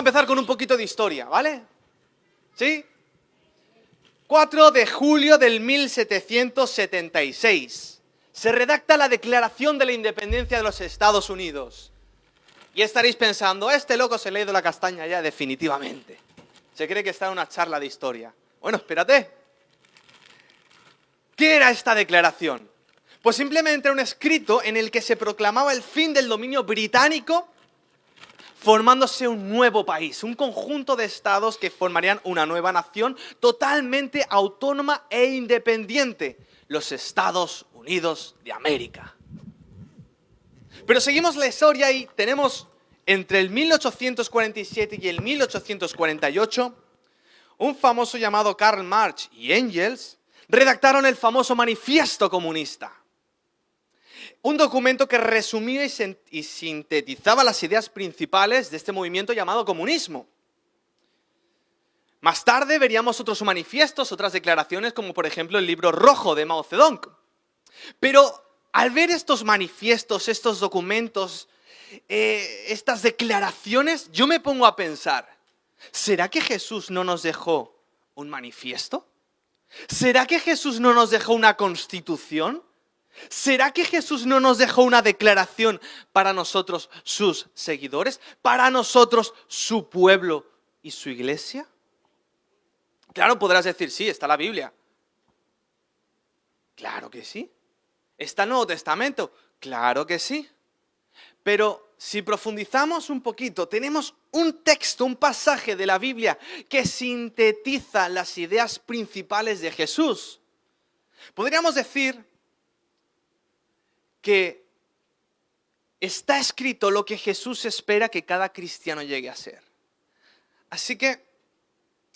empezar con un poquito de historia, ¿vale? ¿Sí? 4 de julio del 1776. Se redacta la Declaración de la Independencia de los Estados Unidos. Y estaréis pensando, este loco se le ha ido la castaña ya definitivamente. Se cree que está en una charla de historia. Bueno, espérate. ¿Qué era esta declaración? Pues simplemente era un escrito en el que se proclamaba el fin del dominio británico, formándose un nuevo país, un conjunto de estados que formarían una nueva nación totalmente autónoma e independiente, los Estados Unidos de América. Pero seguimos la historia y tenemos entre el 1847 y el 1848 un famoso llamado Karl Marx y Engels redactaron el famoso Manifiesto Comunista. Un documento que resumía y sintetizaba las ideas principales de este movimiento llamado comunismo. Más tarde veríamos otros manifiestos, otras declaraciones, como por ejemplo el libro rojo de Mao Zedong. Pero al ver estos manifiestos, estos documentos, estas declaraciones, yo me pongo a pensar, ¿será que Jesús no nos dejó un manifiesto? ¿Será que Jesús no nos dejó una constitución? ¿Será que Jesús no nos dejó una declaración para nosotros, sus seguidores? ¿Para nosotros, su pueblo y su iglesia? Claro, podrás decir, sí, está la Biblia. Claro que sí. ¿Está el Nuevo Testamento? Claro que sí. Pero si profundizamos un poquito, tenemos un texto, un pasaje de la Biblia que sintetiza las ideas principales de Jesús. Podríamos decir que está escrito lo que Jesús espera que cada cristiano llegue a ser. Así que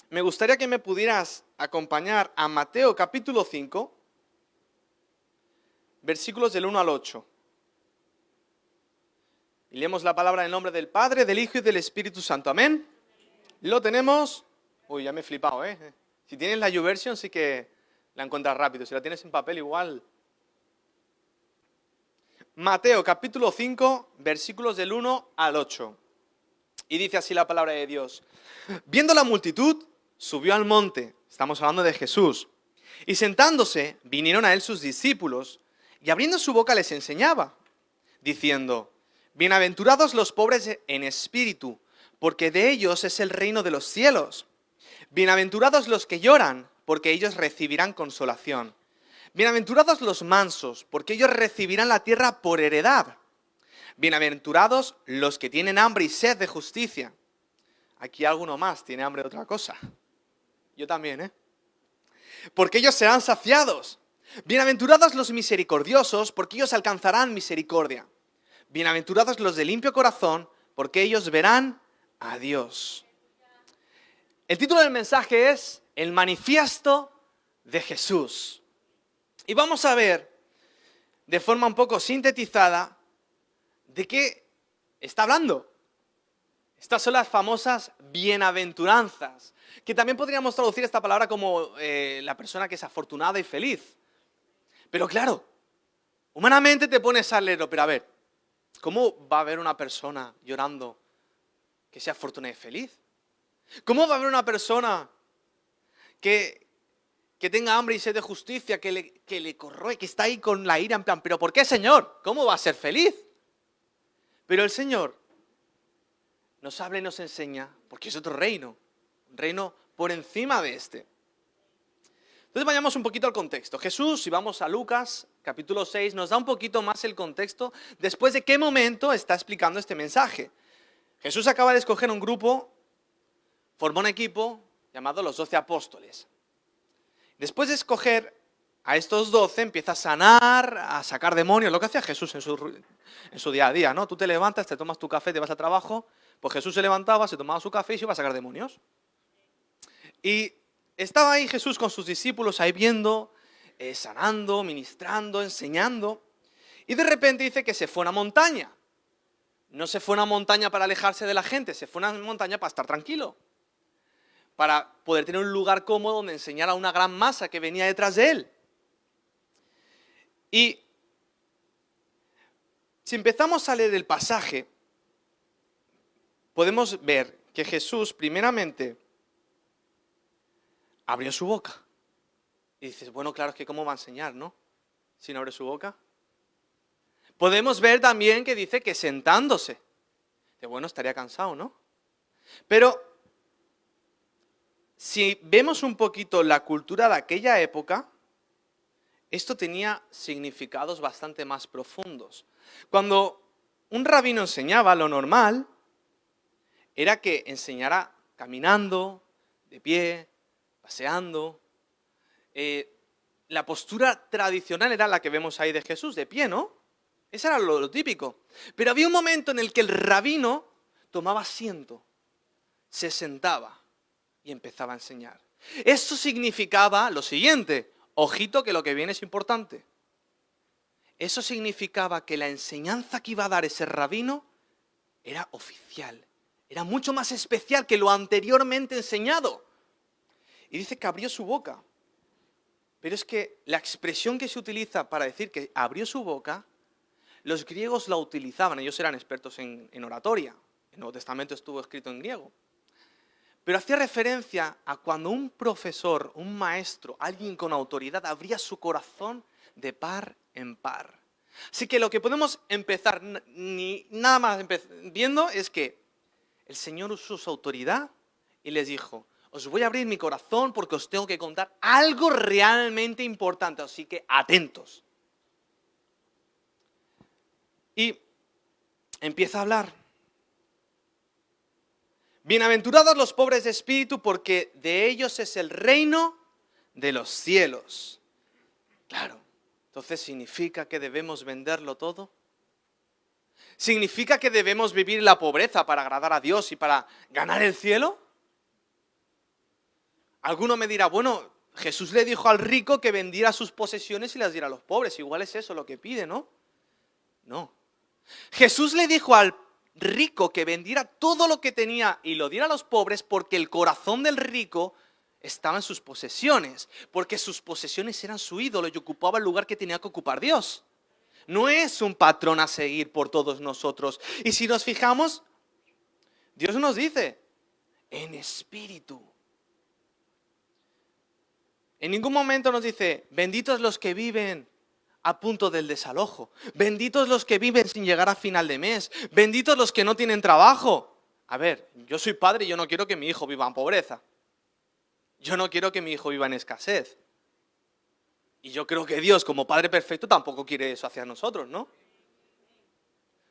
me gustaría que me pudieras acompañar a Mateo capítulo 5, versículos del 1 al 8. Y leemos la palabra en el nombre del Padre, del Hijo y del Espíritu Santo. Amén. Lo tenemos. Uy, ya me he flipado, ¿eh? Si tienes la YouVersion sí que la encuentras rápido. Si la tienes en papel igual. Mateo capítulo 5, versículos del 1 al 8. Y dice así la palabra de Dios. Viendo la multitud, subió al monte. Estamos hablando de Jesús. Y sentándose, vinieron a él sus discípulos, y abriendo su boca les enseñaba, diciendo, bienaventurados los pobres en espíritu, porque de ellos es el reino de los cielos. Bienaventurados los que lloran, porque ellos recibirán consolación. Bienaventurados los mansos, porque ellos recibirán la tierra por heredad. Bienaventurados los que tienen hambre y sed de justicia. Aquí alguno más tiene hambre de otra cosa. Yo también, ¿eh? Porque ellos serán saciados. Bienaventurados los misericordiosos, porque ellos alcanzarán misericordia. Bienaventurados los de limpio corazón, porque ellos verán a Dios. El título del mensaje es El Manifiesto de Jesús. Y vamos a ver, de forma un poco sintetizada, de qué está hablando. Estas son las famosas bienaventuranzas, que también podríamos traducir esta palabra como la persona que es afortunada y feliz. Pero claro, humanamente te pones a leerlo, pero a ver, ¿cómo va a haber una persona llorando que sea afortunada y feliz? ¿Cómo va a haber una persona que tenga hambre y sed de justicia, que le corroe, que está ahí con la ira en plan, ¿pero por qué, Señor? ¿Cómo va a ser feliz? Pero el Señor nos habla y nos enseña, porque es otro reino, un reino por encima de este. Entonces vayamos un poquito al contexto. Jesús, si vamos a Lucas, capítulo 6, nos da un poquito más el contexto después de qué momento está explicando este mensaje. Jesús acaba de escoger un grupo, formó un equipo llamado los 12 apóstoles. Después de escoger a estos 12, empieza a sanar, a sacar demonios, lo que hacía Jesús en su día a día, ¿no? Tú te levantas, te tomas tu café, te vas al trabajo, pues Jesús se levantaba, se tomaba su café y se iba a sacar demonios. Y estaba ahí Jesús con sus discípulos, ahí viendo, sanando, ministrando, enseñando. Y de repente dice que se fue a una montaña. No se fue a una montaña para alejarse de la gente, se fue a una montaña para estar tranquilo. Para poder tener un lugar cómodo donde enseñar a una gran masa que venía detrás de él. Y si empezamos a leer el pasaje, podemos ver que Jesús primeramente abrió su boca. Y dices, bueno, claro, es que ¿cómo va a enseñar, no? Si no abre su boca. Podemos ver también que dice que sentándose. De bueno, estaría cansado, ¿no? Pero si vemos un poquito la cultura de aquella época, esto tenía significados bastante más profundos. Cuando un rabino enseñaba, lo normal era que enseñara caminando, de pie, paseando. La postura tradicional era la que vemos ahí de Jesús, de pie, ¿no? Eso era lo típico. Pero había un momento en el que el rabino tomaba asiento, se sentaba y empezaba a enseñar. Esto significaba lo siguiente, ojito que lo que viene es importante. Eso significaba que la enseñanza que iba a dar ese rabino era oficial, era mucho más especial que lo anteriormente enseñado. Y dice que abrió su boca. Pero es que la expresión que se utiliza para decir que abrió su boca, los griegos la utilizaban, ellos eran expertos en oratoria, el Nuevo Testamento estuvo escrito en griego. Pero hacía referencia a cuando un profesor, un maestro, alguien con autoridad, abría su corazón de par en par. Así que lo que podemos empezar, nada más viendo, es que el Señor usó su autoridad y les dijo, os voy a abrir mi corazón porque os tengo que contar algo realmente importante, así que atentos. Y empieza a hablar. Bienaventurados los pobres de espíritu, porque de ellos es el reino de los cielos. Claro, entonces significa que debemos venderlo todo. ¿Significa que debemos vivir la pobreza para agradar a Dios y para ganar el cielo? Alguno me dirá, bueno, Jesús le dijo al rico que vendiera sus posesiones y las diera a los pobres. Igual es eso lo que pide, ¿no? No. Jesús le dijo al rico que vendiera todo lo que tenía y lo diera a los pobres porque el corazón del rico estaba en sus posesiones, porque sus posesiones eran su ídolo y ocupaba el lugar que tenía que ocupar Dios. No es un patrón a seguir por todos nosotros. Y si nos fijamos, Dios nos dice, en espíritu. En ningún momento nos dice, benditos los que viven a punto del desalojo. Benditos los que viven sin llegar a final de mes. Benditos los que no tienen trabajo. A ver, yo soy padre y yo no quiero que mi hijo viva en pobreza. Yo no quiero que mi hijo viva en escasez. Y yo creo que Dios, como Padre perfecto, tampoco quiere eso hacia nosotros, ¿no?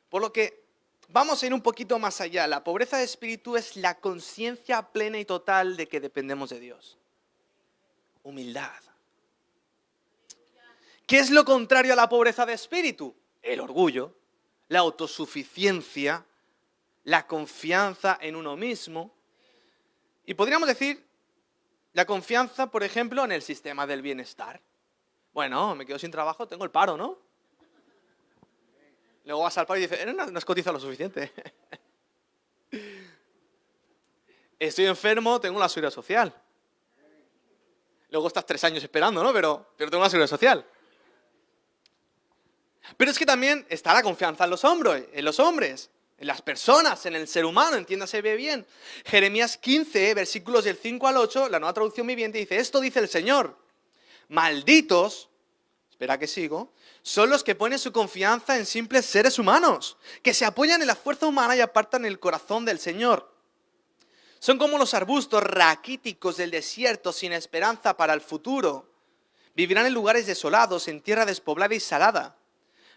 Por lo que vamos a ir un poquito más allá. La pobreza de espíritu es la conciencia plena y total de que dependemos de Dios. Humildad. ¿Qué es lo contrario a la pobreza de espíritu? El orgullo, la autosuficiencia, la confianza en uno mismo. Y podríamos decir, la confianza, por ejemplo, en el sistema del bienestar. Bueno, me quedo sin trabajo, tengo el paro, ¿no? Luego vas al paro y dices, no has cotizado lo suficiente. Estoy enfermo, tengo la seguridad social. Luego estás 3 años esperando, ¿no? Pero tengo la seguridad social. Pero es que también está la confianza en los hombres, en las personas, en el ser humano, entiéndase bien. Jeremías 15, versículos del 5 al 8, la Nueva Traducción Viviente dice, esto dice el Señor, malditos, espera que sigo, son los que ponen su confianza en simples seres humanos, que se apoyan en la fuerza humana y apartan el corazón del Señor. Son como los arbustos raquíticos del desierto sin esperanza para el futuro. Vivirán en lugares desolados, en tierra despoblada y salada.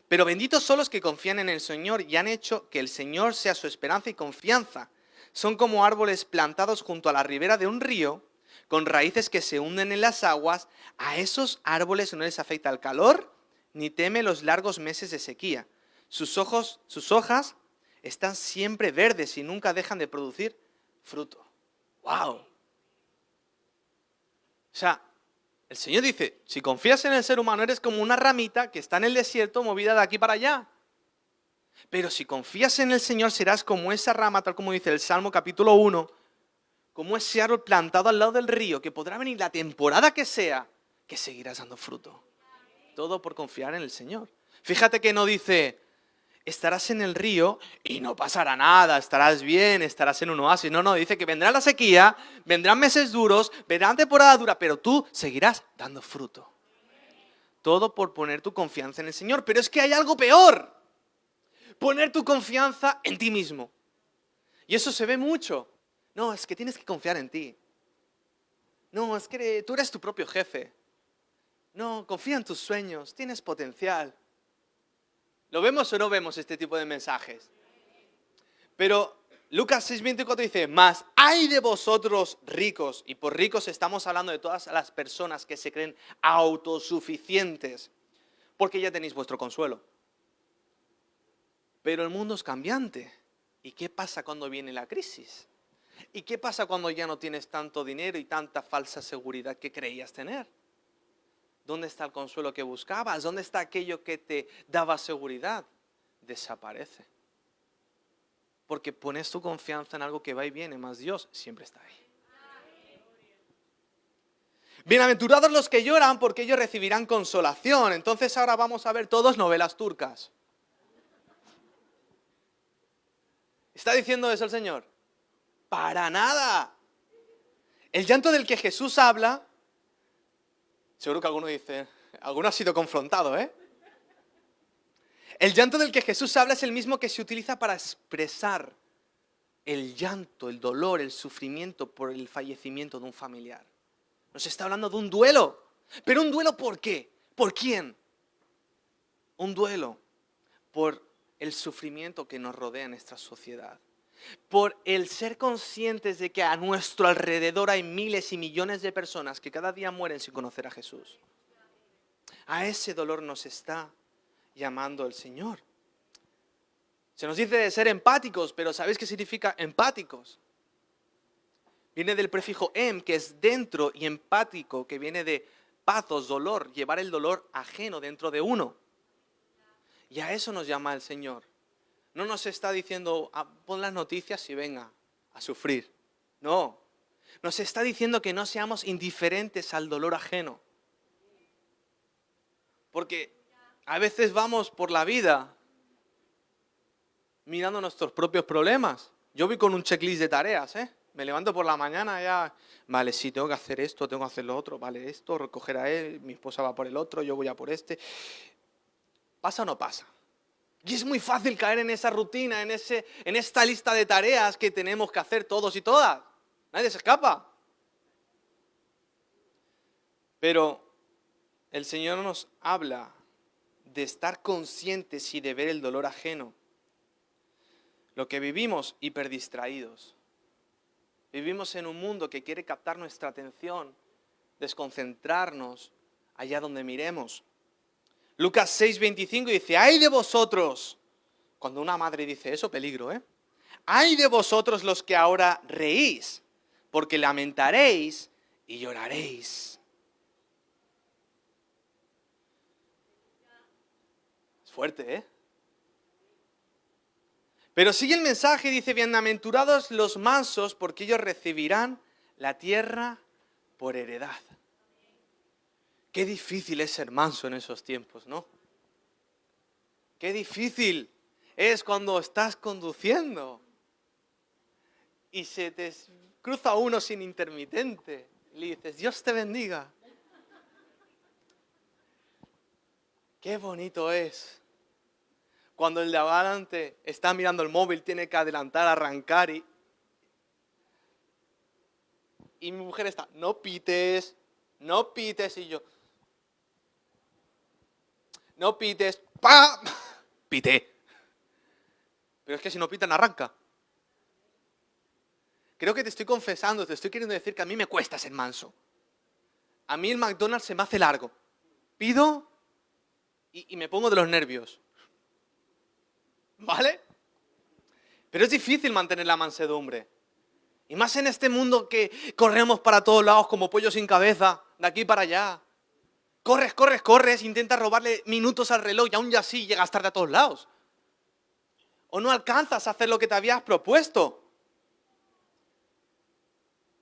Pero benditos son los que confían en el Señor y han hecho que el Señor sea su esperanza y confianza. Son como árboles plantados junto a la ribera de un río, con raíces que se hunden en las aguas. A esos árboles no les afecta el calor, ni teme los largos meses de sequía. Sus hojas están siempre verdes y nunca dejan de producir fruto. ¡Wow! O sea, el Señor dice, si confías en el ser humano eres como una ramita que está en el desierto movida de aquí para allá. Pero si confías en el Señor serás como esa rama, tal como dice el Salmo capítulo 1, como ese árbol plantado al lado del río, que podrá venir la temporada que sea, que seguirás dando fruto. Todo por confiar en el Señor. Fíjate que no dice, estarás en el río y no pasará nada, estarás bien, estarás en un oasis. No, dice que vendrá la sequía, vendrán meses duros, vendrán temporada dura, pero tú seguirás dando fruto. Todo por poner tu confianza en el Señor. Pero es que hay algo peor. Poner tu confianza en ti mismo. Y eso se ve mucho. No, es que tienes que confiar en ti. No, es que tú eres tu propio jefe. No, confía en tus sueños, tienes potencial. ¿Lo vemos o no vemos este tipo de mensajes? Pero Lucas 6:24 dice, mas ay de vosotros ricos, y por ricos estamos hablando de todas las personas que se creen autosuficientes, porque ya tenéis vuestro consuelo. Pero el mundo es cambiante. ¿Y qué pasa cuando viene la crisis? ¿Y qué pasa cuando ya no tienes tanto dinero y tanta falsa seguridad que creías tener? ¿Dónde está el consuelo que buscabas? ¿Dónde está aquello que te daba seguridad? Desaparece. Porque pones tu confianza en algo que va y viene, más Dios siempre está ahí. Bienaventurados los que lloran, porque ellos recibirán consolación. Entonces ahora vamos a ver todos novelas turcas. ¿Está diciendo eso el Señor? Para nada. El llanto del que Jesús habla, seguro que alguno dice, alguno ha sido confrontado, ¿eh? El llanto del que Jesús habla es el mismo que se utiliza para expresar el llanto, el dolor, el sufrimiento por el fallecimiento de un familiar. Nos está hablando de un duelo. ¿Pero un duelo por qué? ¿Por quién? Un duelo por el sufrimiento que nos rodea en nuestra sociedad. Por el ser conscientes de que a nuestro alrededor hay miles y millones de personas que cada día mueren sin conocer a Jesús. A ese dolor nos está llamando el Señor. Se nos dice de ser empáticos, pero ¿sabéis qué significa empáticos? Viene del prefijo em, que es dentro, y empático, que viene de pathos, dolor, llevar el dolor ajeno dentro de uno. Y a eso nos llama el Señor. No nos está diciendo, pon las noticias y venga a sufrir. No. Nos está diciendo que no seamos indiferentes al dolor ajeno. Porque a veces vamos por la vida mirando nuestros propios problemas. Yo voy con un checklist de tareas, ¿eh? Me levanto por la mañana ya, vale, sí, tengo que hacer esto, tengo que hacer lo otro, vale, esto, recoger a él, mi esposa va por el otro, yo voy a por este. ¿Pasa o no pasa? Y es muy fácil caer en esa rutina, en esta lista de tareas que tenemos que hacer todos y todas. Nadie se escapa. Pero el Señor nos habla de estar conscientes y de ver el dolor ajeno. Lo que vivimos hiperdistraídos. Vivimos en un mundo que quiere captar nuestra atención, desconcentrarnos allá donde miremos. Lucas 6:25 dice, ¡ay de vosotros! Cuando una madre dice eso, peligro, ¿eh? ¡Ay de vosotros los que ahora reís! Porque lamentaréis y lloraréis. Es fuerte, ¿eh? Pero sigue el mensaje y dice, bienaventurados los mansos, porque ellos recibirán la tierra por heredad. Qué difícil es ser manso en esos tiempos, ¿no? Qué difícil es cuando estás conduciendo y se te cruza uno sin intermitente. Le dices, Dios te bendiga. Qué bonito es. Cuando el de adelante está mirando el móvil, tiene que adelantar, arrancar y mi mujer está, no pites, y yo, no pites, ¡pam! Pité. Pero es que si no pitan, arranca. Creo que te estoy confesando, te estoy queriendo decir que a mí me cuesta ser manso. A mí el McDonald's se me hace largo. Pido y me pongo de los nervios. ¿Vale? Pero es difícil mantener la mansedumbre. Y más en este mundo que corremos para todos lados como pollo sin cabeza, de aquí para allá. Corres, intentas robarle minutos al reloj y aún ya así llegas tarde a todos lados. O no alcanzas a hacer lo que te habías propuesto.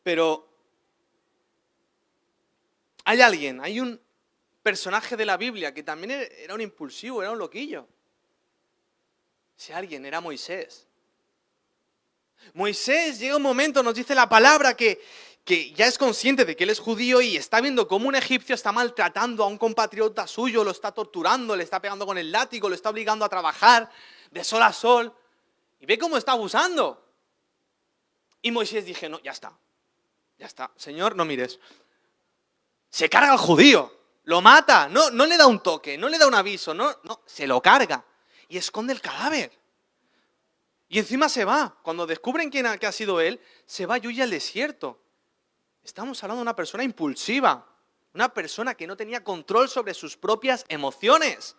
Pero hay un personaje de la Biblia que también era un impulsivo, era un loquillo. Si alguien era Moisés. Moisés llega un momento, nos dice la palabra, que ya es consciente de que él es judío y está viendo cómo un egipcio está maltratando a un compatriota suyo, lo está torturando, le está pegando con el látigo, lo está obligando a trabajar de sol a sol. Y ve cómo está abusando. Y Moisés dije, no, ya está, Señor, no mires. Se carga al judío, lo mata, no le da un toque, no le da un aviso, no, se lo carga y esconde el cadáver. Y encima se va. Cuando descubren que ha sido él, se va y huye al desierto. Estamos hablando de una persona impulsiva, una persona que no tenía control sobre sus propias emociones.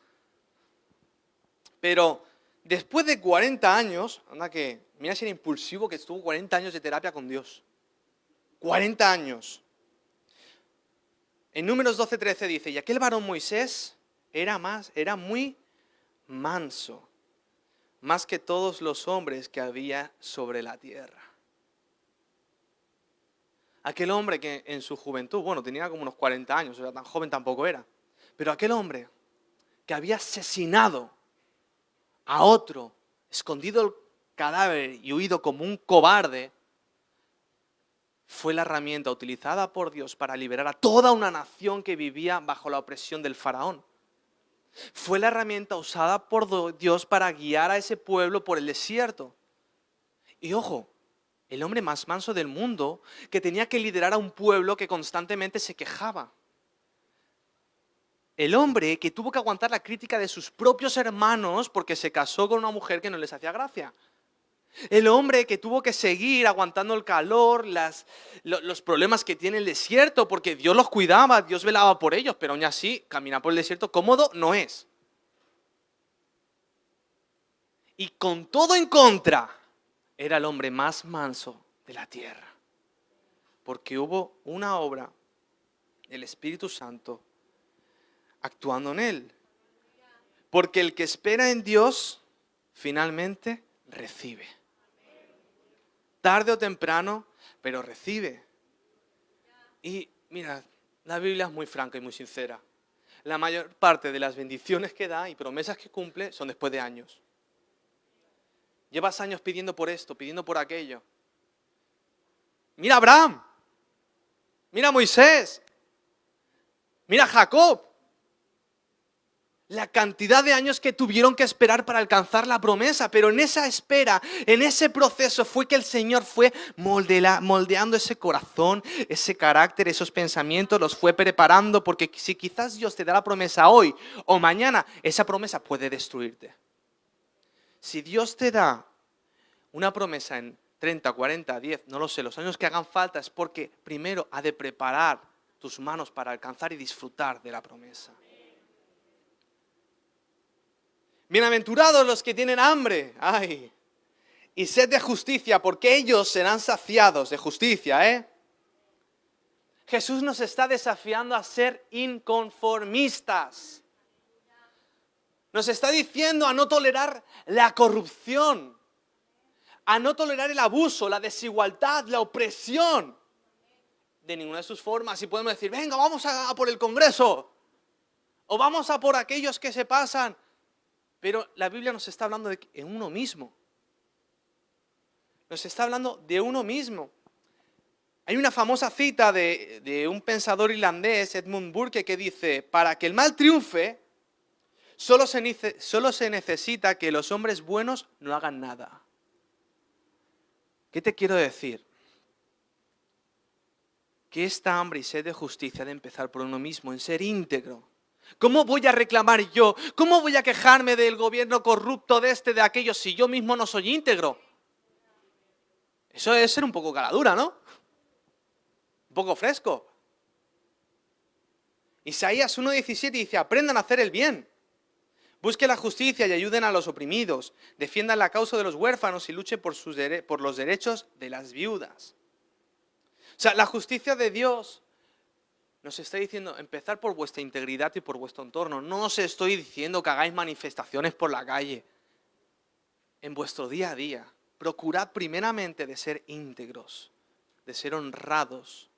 Pero después de 40 años, anda que, mira si era impulsivo que estuvo 40 años de terapia con Dios. 40 años. En Números 12:13 dice, y aquel varón Moisés era muy manso, más que todos los hombres que había sobre la tierra. Aquel hombre que en su juventud, bueno, tenía como unos 40 años, o sea, tan joven tampoco era, pero aquel hombre que había asesinado a otro, escondido el cadáver y huido como un cobarde, fue la herramienta utilizada por Dios para liberar a toda una nación que vivía bajo la opresión del faraón. Fue la herramienta usada por Dios para guiar a ese pueblo por el desierto. Y ojo, el hombre más manso del mundo que tenía que liderar a un pueblo que constantemente se quejaba. El hombre que tuvo que aguantar la crítica de sus propios hermanos porque se casó con una mujer que no les hacía gracia. El hombre que tuvo que seguir aguantando el calor, los problemas que tiene el desierto, porque Dios los cuidaba, Dios velaba por ellos, pero aún así, caminar por el desierto cómodo no es. Y con todo en contra, era el hombre más manso de la tierra. Porque hubo una obra del Espíritu Santo actuando en él. Porque el que espera en Dios, finalmente recibe. Tarde o temprano, pero recibe. Y mira, la Biblia es muy franca y muy sincera. La mayor parte de las bendiciones que da y promesas que cumple son después de años. Llevas años pidiendo por esto, pidiendo por aquello. Mira a Abraham, mira a Moisés, mira a Jacob. La cantidad de años que tuvieron que esperar para alcanzar la promesa, pero en esa espera, en ese proceso fue que el Señor fue moldeando ese corazón, ese carácter, esos pensamientos, los fue preparando, porque si quizás Dios te da la promesa hoy o mañana, esa promesa puede destruirte. Si Dios te da una promesa en 30, 40, 10, no lo sé, los años que hagan falta, es porque primero ha de preparar tus manos para alcanzar y disfrutar de la promesa. Bienaventurados los que tienen hambre, y sed de justicia, porque ellos serán saciados de justicia, Jesús nos está desafiando a ser inconformistas. Nos está diciendo a no tolerar la corrupción, a no tolerar el abuso, la desigualdad, la opresión, de ninguna de sus formas. Y podemos decir, venga, vamos a por el Congreso, o vamos a por aquellos que se pasan. Pero la Biblia nos está hablando de uno mismo. Nos está hablando de uno mismo. Hay una famosa cita de un pensador irlandés, Edmund Burke, que dice, para que el mal triunfe, solo se necesita que los hombres buenos no hagan nada. ¿Qué te quiero decir? Que esta hambre y sed de justicia ha de empezar por uno mismo, en ser íntegro. ¿Cómo voy a reclamar yo? ¿Cómo voy a quejarme del gobierno corrupto de aquello si yo mismo no soy íntegro? Eso es ser un poco caladura, ¿no? Un poco fresco. Isaías 1:17 dice, aprendan a hacer el bien. Busquen la justicia y ayuden a los oprimidos. Defiendan la causa de los huérfanos y luchen por los derechos de las viudas. O sea, la justicia de Dios nos está diciendo, empezar por vuestra integridad y por vuestro entorno. No os estoy diciendo que hagáis manifestaciones por la calle. En vuestro día a día, procurad primeramente de ser íntegros, de ser honrados.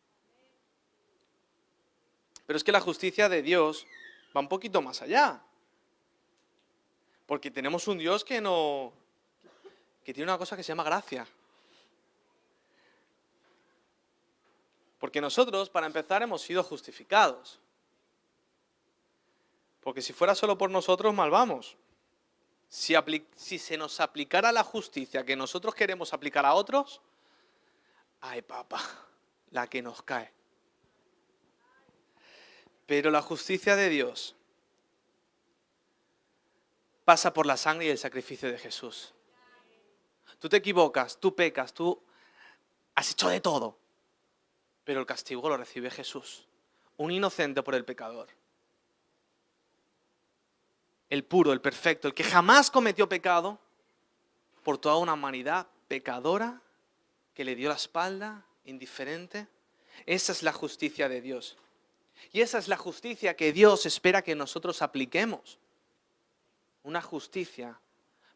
Pero es que la justicia de Dios va un poquito más allá. Porque tenemos un Dios que no que tiene una cosa que se llama gracia. Porque nosotros, para empezar, hemos sido justificados. Porque si fuera solo por nosotros, mal vamos. Si se nos aplicara la justicia que nosotros queremos aplicar a otros, ay papá, la que nos cae. Pero la justicia de Dios pasa por la sangre y el sacrificio de Jesús. Tú te equivocas, tú pecas, tú has hecho de todo, pero el castigo lo recibe Jesús, un inocente por el pecador. El puro, el perfecto, el que jamás cometió pecado, por toda una humanidad pecadora que le dio la espalda, indiferente. Esa es la justicia de Dios. Y esa es la justicia que Dios espera que nosotros apliquemos. Una justicia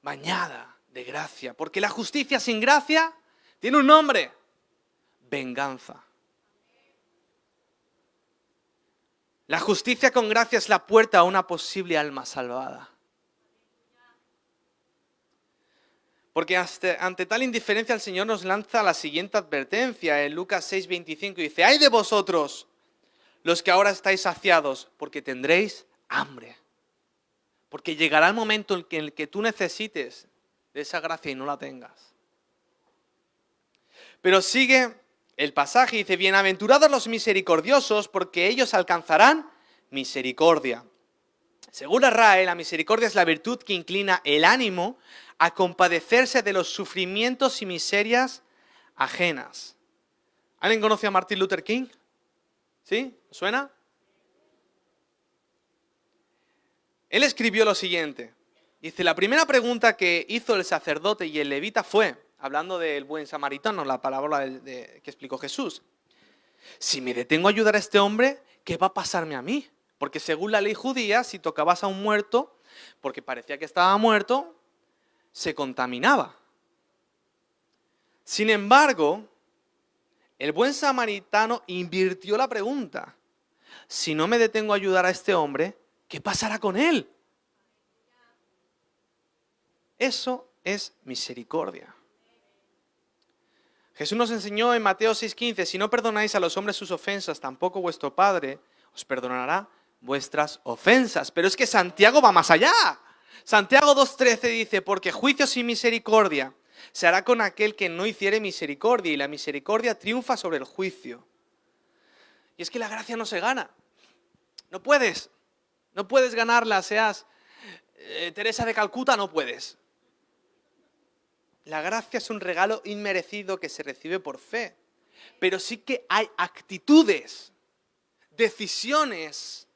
bañada de gracia. Porque la justicia sin gracia tiene un nombre: venganza. La justicia con gracia es la puerta a una posible alma salvada. Porque ante tal indiferencia el Señor nos lanza la siguiente advertencia en Lucas 6:25. Dice: ¡ay de vosotros, los que ahora estáis saciados, porque tendréis hambre! Porque llegará el momento en el que tú necesites de esa gracia y no la tengas. Pero sigue el pasaje y dice: bienaventurados los misericordiosos, porque ellos alcanzarán misericordia. Según la RAE, la misericordia es la virtud que inclina el ánimo a compadecerse de los sufrimientos y miserias ajenas. ¿Alguien conoce a Martin Luther King? ¿Sí? ¿Suena? Él escribió lo siguiente. Dice: la primera pregunta que hizo el sacerdote y el levita fue, hablando del buen samaritano, la parábola que explicó Jesús: si me detengo a ayudar a este hombre, ¿qué va a pasarme a mí? Porque según la ley judía, si tocabas a un muerto, porque parecía que estaba muerto, se contaminaba. Sin embargo, el buen samaritano invirtió la pregunta: si no me detengo a ayudar a este hombre, ¿qué pasará con él? Eso es misericordia. Jesús nos enseñó en Mateo 6:15: si no perdonáis a los hombres sus ofensas, tampoco vuestro Padre os perdonará vuestras ofensas. Pero es que Santiago va más allá. Santiago 2:13 dice: porque juicio sin misericordia se hará con aquel que no hiciere misericordia, y la misericordia triunfa sobre el juicio. Y es que la gracia no se gana. No puedes ganarla, seas Teresa de Calcuta, no puedes. La gracia es un regalo inmerecido que se recibe por fe. Pero sí que hay actitudes, decisiones,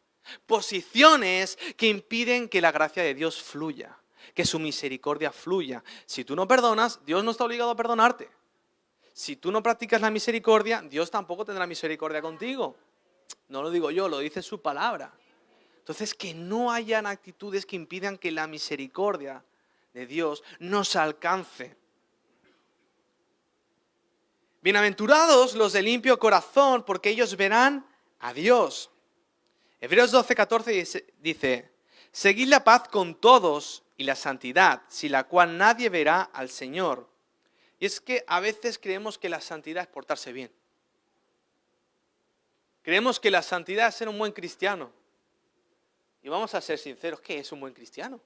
posiciones que impiden que la gracia de Dios fluya, que su misericordia fluya. Si tú no perdonas, Dios no está obligado a perdonarte. Si tú no practicas la misericordia, Dios tampoco tendrá misericordia contigo. No lo digo yo, lo dice su palabra. Entonces, que no hayan actitudes que impidan que la misericordia de Dios nos alcance. Bienaventurados los de limpio corazón, porque ellos verán a Dios. Hebreos 12:14 dice: seguid la paz con todos y la santidad, sin la cual nadie verá al Señor. Y es que a veces creemos que la santidad es portarse bien. Creemos que la santidad es ser un buen cristiano. Y vamos a ser sinceros, ¿qué es un buen cristiano?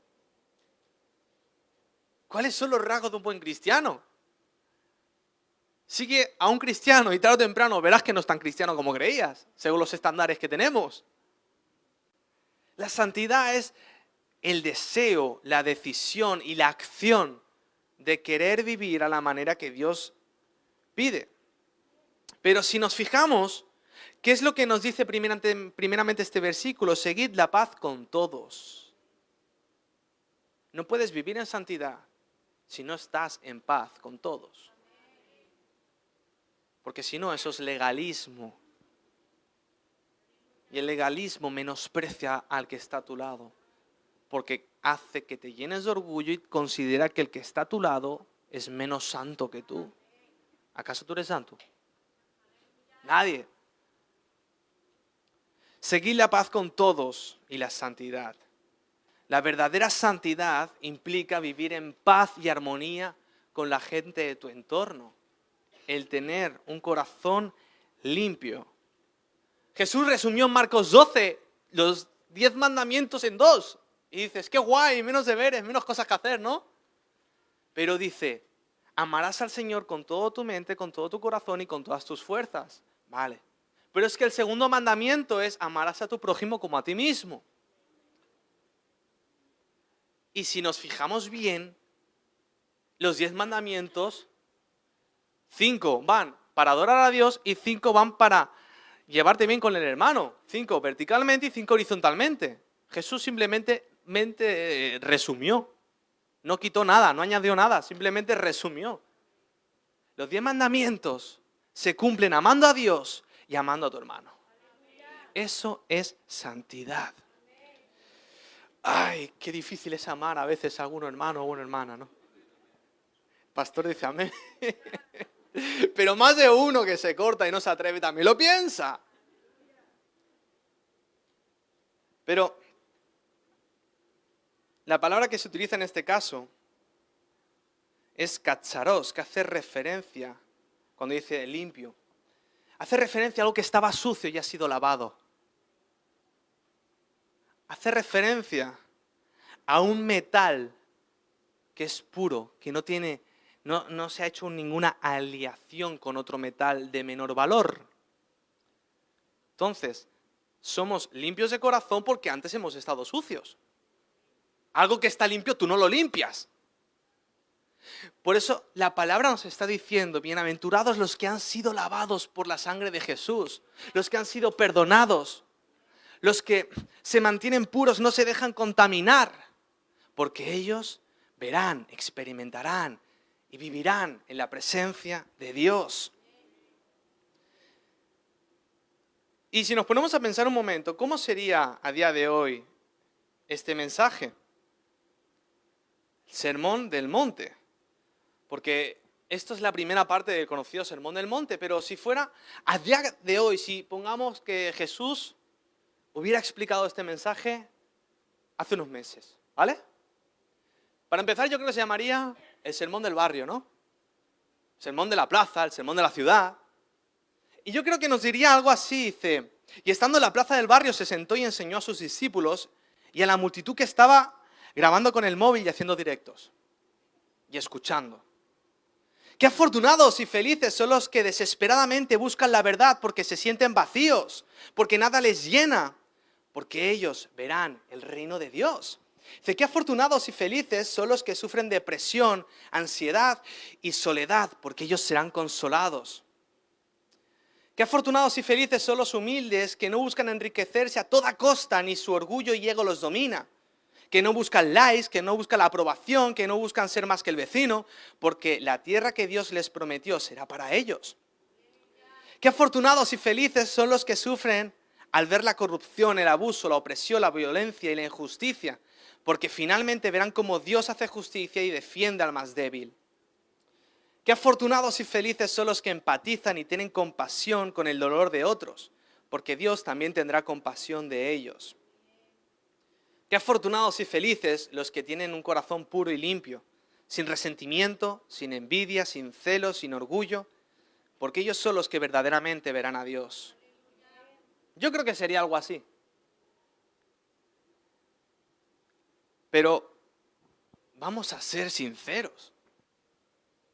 ¿Cuáles son los rasgos de un buen cristiano? Sigue a un cristiano y tarde o temprano verás que no es tan cristiano como creías, según los estándares que tenemos. La santidad es el deseo, la decisión y la acción de querer vivir a la manera que Dios pide. Pero si nos fijamos, ¿qué es lo que nos dice primeramente este versículo? Seguid la paz con todos. No puedes vivir en santidad si no estás en paz con todos. Porque si no, eso es legalismo. Y el legalismo menosprecia al que está a tu lado. Porque hace que te llenes de orgullo y considera que el que está a tu lado es menos santo que tú. ¿Acaso tú eres santo? Nadie. Seguid la paz con todos y la santidad. La verdadera santidad implica vivir en paz y armonía con la gente de tu entorno. El tener un corazón limpio. Jesús resumió en Marcos 12 los 10 mandamientos en 2. Y dices, qué guay, menos deberes, menos cosas que hacer, ¿no? Pero dice, amarás al Señor con toda tu mente, con todo tu corazón y con todas tus fuerzas. Vale. Pero es que el segundo mandamiento es, amarás a tu prójimo como a ti mismo. Y si nos fijamos bien, los 10 mandamientos, 5 van para adorar a Dios y 5 van para llevarte bien con el hermano. 5 verticalmente y 5 horizontalmente. Jesús simplemente resumió. No quitó nada, no añadió nada, simplemente resumió. Los 10 mandamientos se cumplen amando a Dios y amando a tu hermano. Eso es santidad. Ay, qué difícil es amar a veces a algún hermano o una hermana, ¿no? El pastor dice amén. Pero más de uno que se corta y no se atreve también lo piensa. Pero la palabra que se utiliza en este caso es katsaros, que hace referencia, cuando dice limpio, hace referencia a algo que estaba sucio y ha sido lavado. Hace referencia a un metal que es puro, que no se ha hecho ninguna aleación con otro metal de menor valor. Entonces, somos limpios de corazón porque antes hemos estado sucios. Algo que está limpio, tú no lo limpias. Por eso la palabra nos está diciendo, bienaventurados los que han sido lavados por la sangre de Jesús, los que han sido perdonados, los que se mantienen puros, no se dejan contaminar, porque ellos verán, experimentarán y vivirán en la presencia de Dios. Y si nos ponemos a pensar un momento, ¿cómo sería a día de hoy este mensaje? El Sermón del Monte. Porque esto es la primera parte del conocido Sermón del Monte, pero si fuera a día de hoy, si pongamos que Jesús hubiera explicado este mensaje hace unos meses, ¿vale? Para empezar, yo creo que se llamaría el sermón del barrio, ¿no? El sermón de la plaza, el sermón de la ciudad. Y yo creo que nos diría algo así, dice, y estando en la plaza del barrio se sentó y enseñó a sus discípulos y a la multitud que estaba grabando con el móvil y haciendo directos y escuchando. Qué afortunados y felices son los que desesperadamente buscan la verdad porque se sienten vacíos, porque nada les llena, porque ellos verán el reino de Dios. Dice, qué afortunados y felices son los que sufren depresión, ansiedad y soledad, porque ellos serán consolados. Qué afortunados y felices son los humildes que no buscan enriquecerse a toda costa, ni su orgullo y ego los domina. Que no buscan likes, que no buscan la aprobación, que no buscan ser más que el vecino, porque la tierra que Dios les prometió será para ellos. Qué afortunados y felices son los que sufren al ver la corrupción, el abuso, la opresión, la violencia y la injusticia, porque finalmente verán cómo Dios hace justicia y defiende al más débil. Qué afortunados y felices son los que empatizan y tienen compasión con el dolor de otros, porque Dios también tendrá compasión de ellos. Qué afortunados y felices los que tienen un corazón puro y limpio, sin resentimiento, sin envidia, sin celos, sin orgullo, porque ellos son los que verdaderamente verán a Dios. Yo creo que sería algo así. Pero vamos a ser sinceros.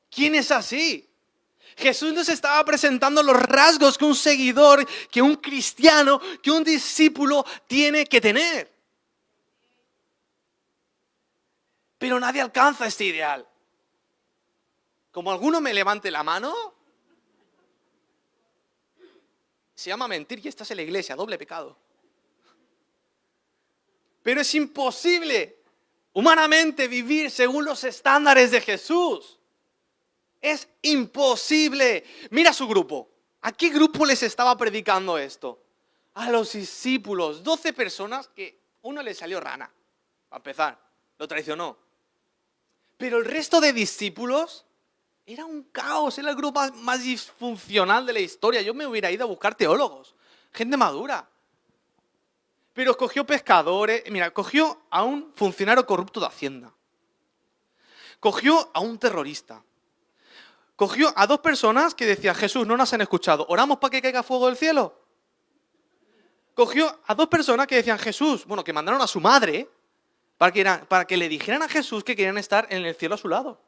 ¿Quién es así? Jesús nos estaba presentando los rasgos que un seguidor, que un cristiano, que un discípulo tiene que tener. Pero nadie alcanza este ideal. Como alguno me levante la mano, se llama mentir y estás en la iglesia, doble pecado. Pero es imposible humanamente vivir según los estándares de Jesús. Es imposible. Mira su grupo. ¿A qué grupo les estaba predicando esto? A los discípulos. 12 personas que uno le salió rana. Para empezar, lo traicionó. Pero el resto de discípulos era un caos. Era el grupo más disfuncional de la historia. Yo me hubiera ido a buscar teólogos. Gente madura. Pero cogió pescadores. Mira, cogió a un funcionario corrupto de Hacienda. Cogió a un terrorista. Cogió a dos personas que decían, Jesús, no nos han escuchado, ¿oramos para que caiga fuego del cielo? Cogió a dos personas que decían, Jesús, bueno, que mandaron a su madre para que le dijeran a Jesús que querían estar en el cielo a su lado.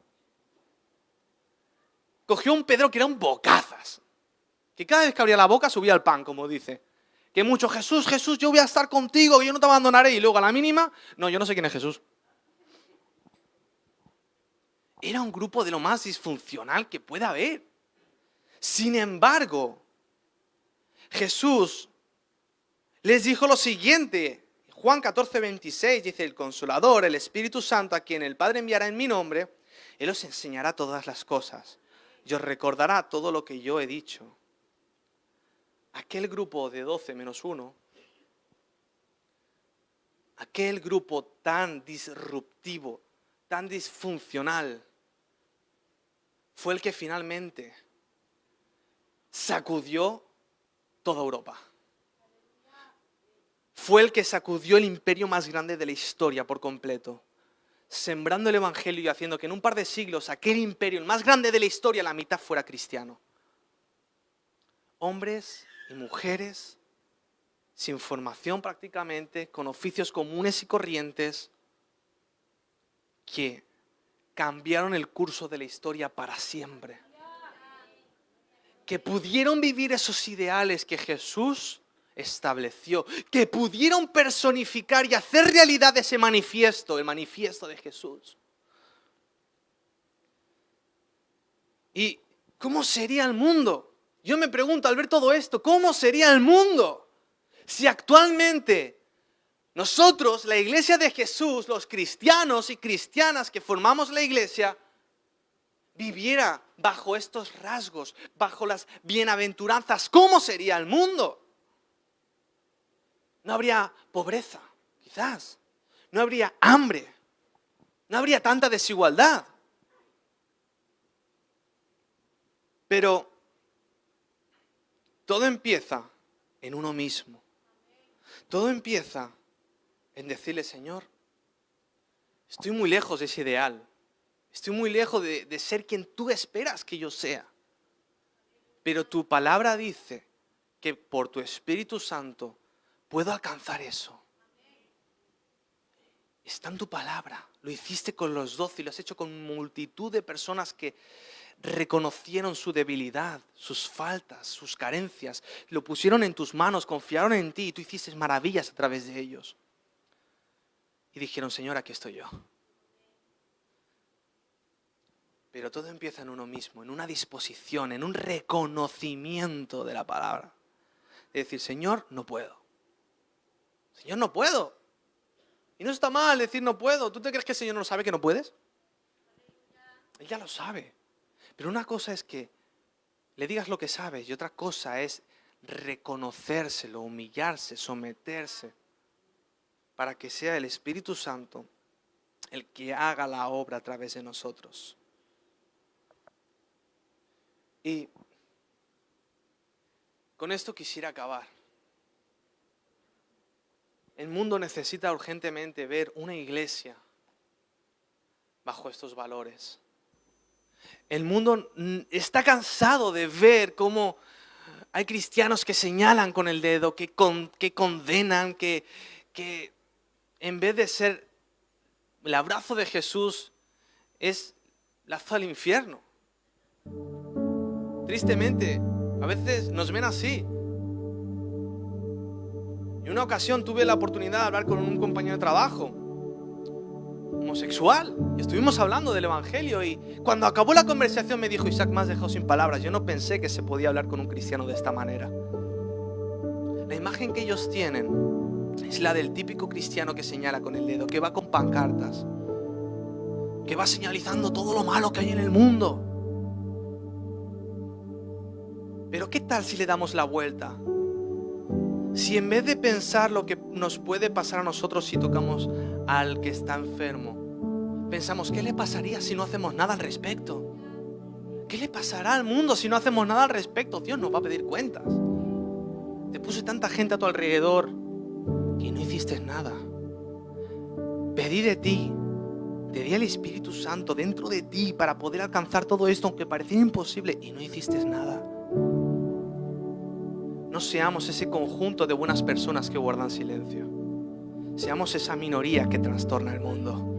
Cogió a un Pedro que era un bocazas, que cada vez que abría la boca subía el pan, como dice. Que mucho, Jesús, Jesús, yo voy a estar contigo, yo no te abandonaré. Y luego a la mínima, no, yo no sé quién es Jesús. Era un grupo de lo más disfuncional que pueda haber. Sin embargo, Jesús les dijo lo siguiente. Juan 14, 26 dice, el Consolador, el Espíritu Santo, a quien el Padre enviará en mi nombre, Él os enseñará todas las cosas y os recordará todo lo que yo he dicho. Aquel grupo de 12 menos 1, aquel grupo tan disruptivo, tan disfuncional, fue el que finalmente sacudió toda Europa. Fue el que sacudió el imperio más grande de la historia por completo, sembrando el evangelio y haciendo que en un par de siglos aquel imperio, el más grande de la historia, la mitad fuera cristiano. Hombres y mujeres sin formación prácticamente, con oficios comunes y corrientes, que cambiaron el curso de la historia para siempre. Que pudieron vivir esos ideales que Jesús estableció, que pudieron personificar y hacer realidad ese manifiesto, el manifiesto de Jesús. ¿Y cómo sería el mundo? Yo me pregunto al ver todo esto, ¿cómo sería el mundo si actualmente nosotros, la iglesia de Jesús, los cristianos y cristianas que formamos la iglesia, viviera bajo estos rasgos, bajo las bienaventuranzas? ¿Cómo sería el mundo? No habría pobreza, quizás. No habría hambre. No habría tanta desigualdad. Pero todo empieza en uno mismo. Todo empieza en decirle, Señor, estoy muy lejos de ese ideal. Estoy muy lejos de ser quien tú esperas que yo sea. Pero tu palabra dice que por tu Espíritu Santo puedo alcanzar eso. Está en tu palabra. Lo hiciste con los 12 y lo has hecho con multitud de personas que reconocieron su debilidad, sus faltas, sus carencias. Lo pusieron en tus manos, confiaron en ti y tú hiciste maravillas a través de ellos. Y dijeron, Señor, aquí estoy yo. Pero todo empieza en uno mismo, en una disposición, en un reconocimiento de la palabra. De decir, Señor, no puedo. Señor, no puedo. Y no está mal decir no puedo. ¿Tú te crees que el Señor no sabe que no puedes? Él ya lo sabe. Pero una cosa es que le digas lo que sabes y otra cosa es reconocérselo, humillarse, someterse, para que sea el Espíritu Santo el que haga la obra a través de nosotros. Y con esto quisiera acabar. El mundo necesita urgentemente ver una iglesia bajo estos valores. El mundo está cansado de ver cómo hay cristianos que señalan con el dedo, que condenan, que en vez de ser el abrazo de Jesús, es lazo al infierno. Tristemente, a veces nos ven así. En una ocasión tuve la oportunidad de hablar con un compañero de trabajo homosexual y estuvimos hablando del evangelio y cuando acabó la conversación me dijo, Isaac, me has dejado sin palabras. Yo no pensé que se podía hablar con un cristiano de esta manera. La imagen que ellos tienen es la del típico cristiano que señala con el dedo, que va con pancartas, que va señalizando todo lo malo que hay en el mundo. Pero ¿qué tal si le damos la vuelta? Si en vez de pensar lo que nos puede pasar a nosotros si tocamos al que está enfermo, pensamos, ¿qué le pasaría si no hacemos nada al respecto? ¿Qué le pasará al mundo si no hacemos nada al respecto? Dios nos va a pedir cuentas. Te puse tanta gente a tu alrededor y no hiciste nada. Pedí de ti Te di el Espíritu Santo dentro de ti para poder alcanzar todo esto, aunque parecía imposible, y no hiciste nada. No seamos ese conjunto de buenas personas que guardan silencio. Seamos esa minoría que trastorna el mundo.